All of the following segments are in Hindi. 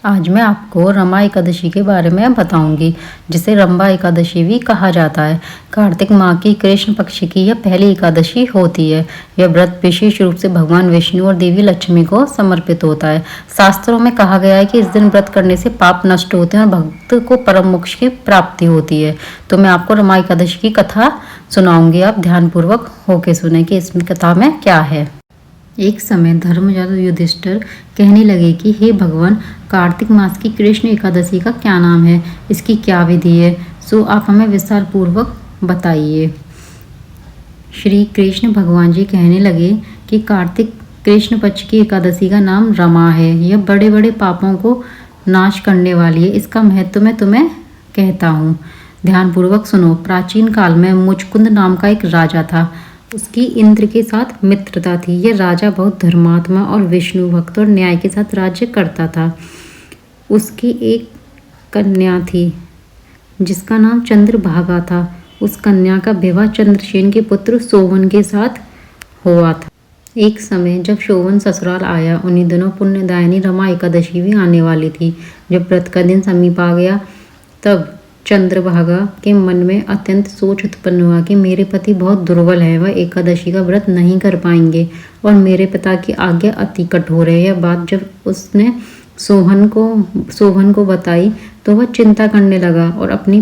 आज मैं आपको रमा एकादशी के बारे में बताऊंगी, जिसे रंभा एकादशी भी कहा जाता है। कार्तिक माह की कृष्ण पक्ष की यह पहली एकादशी होती है। यह व्रत विशेष रूप से भगवान विष्णु और देवी लक्ष्मी को समर्पित होता है। शास्त्रों में कहा गया है कि इस दिन व्रत करने से पाप नष्ट होते हैं और भक्त को परम मोक्ष की प्राप्ति होती है। तो मैं आपको रमा एकादशी की कथा सुनाऊंगी। आप ध्यानपूर्वक होके सुने कि इस कथा में क्या है। एक समय धर्मराज युधिष्ठिर कहने लगे कि हे भगवान, कार्तिक मास की कृष्ण एकादशी का क्या नाम है, इसकी क्या विधि है, सो आप हमें विस्तार पूर्वक बताइए। श्री कृष्ण भगवान जी कहने लगे कि कार्तिक कृष्ण पक्ष की एकादशी का नाम रमा है। यह बड़े बड़े पापों को नाश करने वाली है। इसका महत्व मैं तुम्हें कहता हूँ, ध्यानपूर्वक सुनो। प्राचीन काल में मुचकुंद नाम का एक राजा था। उसकी इंद्र के साथ मित्रता थी। यह राजा बहुत धर्मात्मा और विष्णु भक्त और न्याय के साथ राज्य करता था। उसकी एक कन्या थी जिसका नाम चंद्रभागा था। उस कन्या का विवाह चंद्रसेन के पुत्र सोवन के साथ हुआ था। एक समय जब सोवन ससुराल आया, उन्हीं दिनों पुण्यदायिनी रमा एकादशी भी आने वाली थी। जब व्रत का दिन समीप आ गया, तब चंद्रभागा के मन में अत्यंत सोच उत्पन्न हुआ कि मेरे पति बहुत दुर्बल है, वह एकादशी का व्रत नहीं कर पाएंगे और मेरे पिता की आज्ञा अति कठोर है। यह बात जब उसने सोहन को बताई तो वह चिंता करने लगा और अपनी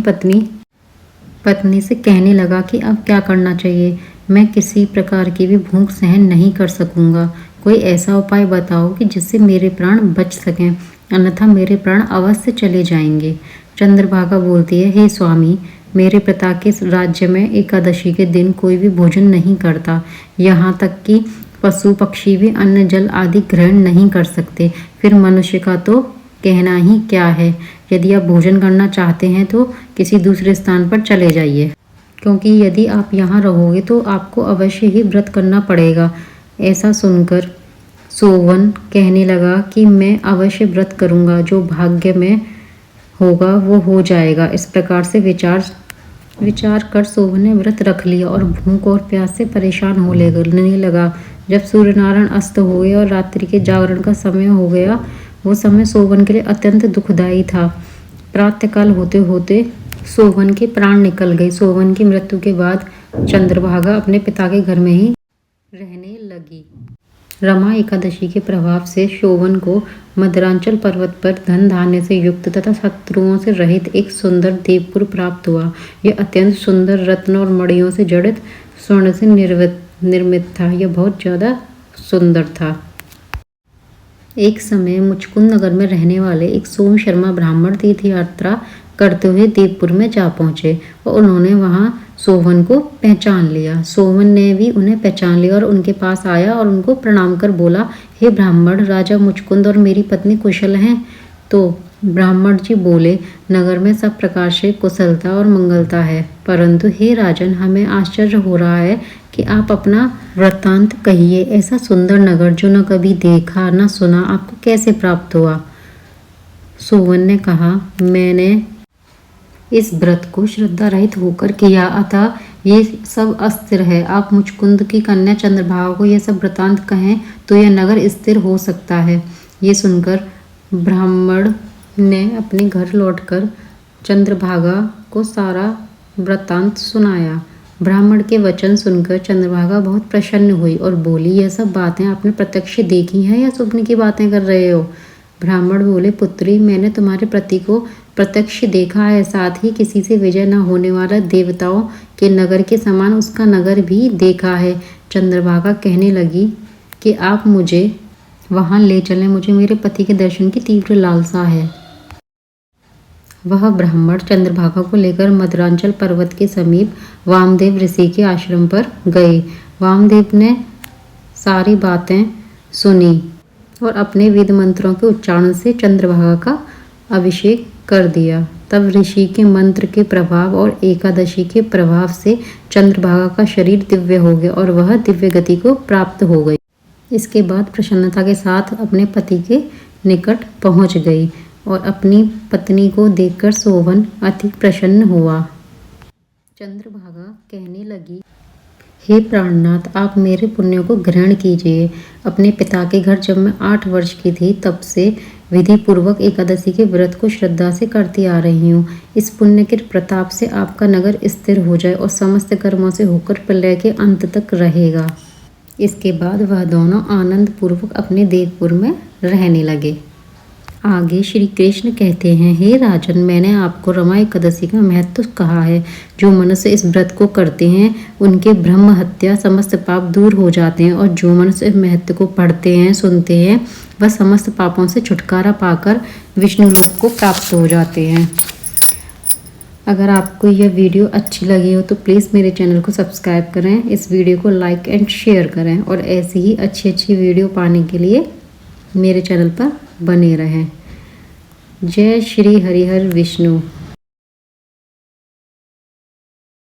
पत्नी से कहने लगा कि अब क्या करना चाहिए। मैं किसी प्रकार की भी भूख सहन नहीं कर सकूंगा। कोई ऐसा उपाय बताओ कि जिससे मेरे प्राण बच सकें, अन्यथा मेरे प्राण अवश्य चले जाएंगे। चंद्रभागा बोलती है, हे स्वामी, मेरे पिता के राज्य में एकादशी के दिन कोई भी भोजन नहीं करता। यहाँ तक कि पशु पक्षी भी अन्न जल आदि ग्रहण नहीं कर सकते। फिर मनुष्य का तो कहना ही क्या है। यदि आप भोजन करना चाहते हैं तो किसी दूसरे स्थान पर चले जाइए, क्योंकि यदि आप यहाँ रहोगे तो आपको अवश्य ही व्रत करना पड़ेगा। ऐसा सुनकर सोवन कहने लगा कि मैं अवश्य व्रत करूँगा, जो भाग्य में होगा वो हो जाएगा। इस प्रकार से विचार कर सोवन ने व्रत रख लिया और भूख और प्यास से परेशान होने लगा। जब सूर्य नारायण अस्त हो गए और रात्रि के जागरण का समय हो गया, वो समय सोवन के लिए अत्यंत दुखदायी था। प्रातःकाल होते होते सोवन के प्राण निकल गए। सोवन की मृत्यु के बाद चंद्रभागा अपने पिता के घर में ही रहने लगी। रमा एकादशी के प्रभाव से सोवन को मध्यरांचल पर्वत पर धन धान्य से युक्त तथा शत्रुओं से रहित एक सुंदर देवपुर प्राप्त हुआ। यह अत्यंत सुंदर रत्न और मणियों से जड़ित स्वर्ण से निर्मित था। यह बहुत ज्यादा सुंदर था। एक समय मुचकुंद नगर में रहने वाले एक सोम शर्मा ब्राह्मण तीर्थ यात्रा करते हुए देवपुर में जा पहुंचे और उन्होंने वहां सोवन को पहचान लिया। सोवन ने भी उन्हें पहचान लिया और उनके पास आया और उनको प्रणाम कर बोला, हे ब्राह्मण, राजा मुचकुंद और मेरी पत्नी कुशल हैं? तो ब्राह्मण जी बोले, नगर में सब प्रकार से कुशलता और मंगलता है, परंतु हे राजन, हमें आश्चर्य हो रहा है कि आप अपना वृत्तांत कहिए। ऐसा सुंदर नगर जो न कभी देखा न सुना, आपको कैसे प्राप्त हुआ? सोवन ने कहा, मैंने इस व्रत को श्रद्धा रहित होकर किया, अतः ये सब अस्थिर है। आप मुचकुंद की कन्या चंद्रभागा को यह सब वृत्तांत कहें तो यह नगर स्थिर हो सकता है। ये सुनकर ब्राह्मण ने अपने घर लौटकर चंद्रभागा को सारा वृत्तांत सुनाया। ब्राह्मण के वचन सुनकर चंद्रभागा बहुत प्रसन्न हुई और बोली, यह सब बातें आपने प्रत्यक्ष देखी हैं या स्वप्न की बातें कर रहे हो? ब्राह्मण बोले, पुत्री, मैंने तुम्हारे पति को प्रत्यक्ष देखा है, साथ ही किसी से विजय न होने वाला देवताओं के नगर के समान उसका नगर भी देखा है। चंद्रभागा कहने लगी कि आप मुझे वहां ले चलें, मुझे मेरे पति के दर्शन की तीव्र लालसा है। वह ब्राह्मण चंद्रभागा को लेकर मध्यरांचल पर्वत के समीप वामदेव ऋषि के आश्रम पर गए। वामदेव ने सारी बातें सुनी और अपने वेद मंत्रों के उच्चारण से चंद्रभागा का अभिषेक कर दिया। तब ऋषि के मंत्र के प्रभाव और एकादशी के प्रभाव से चंद्रभागा का शरीर दिव्य हो गया और वह दिव्य गति को प्राप्त हो गई। इसके बाद प्रसन्नता के साथ अपने पति के निकट पहुंच गई और अपनी पत्नी को देखकर सोवन अति प्रसन्न हुआ। चंद्रभागा कहने लगी, हे प्राणनाथ, आप मेरे पुण्यों को ग्रहण कीजिए। अपने पिता के घर जब मैं 8 वर्ष की थी, तब से विधि पूर्वक एकादशी के व्रत को श्रद्धा से करती आ रही हूँ। इस पुण्य के प्रताप से आपका नगर स्थिर हो जाए और समस्त कर्मों से होकर प्रलय के अंत तक रहेगा। इसके बाद वह दोनों आनंद पूर्वक अपने देवपुर में रहने लगे। आगे श्री कृष्ण कहते हैं, हे राजन, मैंने आपको रमा एकादशी का महत्व कहा है। जो मनुष्य इस व्रत को करते हैं उनके ब्रह्म हत्या समस्त पाप दूर हो जाते हैं और जो मनुष्य इस महत्व को पढ़ते हैं, सुनते हैं, वह समस्त पापों से छुटकारा पाकर विष्णु लोक को प्राप्त हो जाते हैं। अगर आपको यह वीडियो अच्छी लगी हो तो प्लीज़ मेरे चैनल को सब्सक्राइब करें, इस वीडियो को लाइक एंड शेयर करें और ऐसी ही अच्छी वीडियो पाने के लिए मेरे चैनल पर बने रहें। जय श्री हरिहर विष्णु।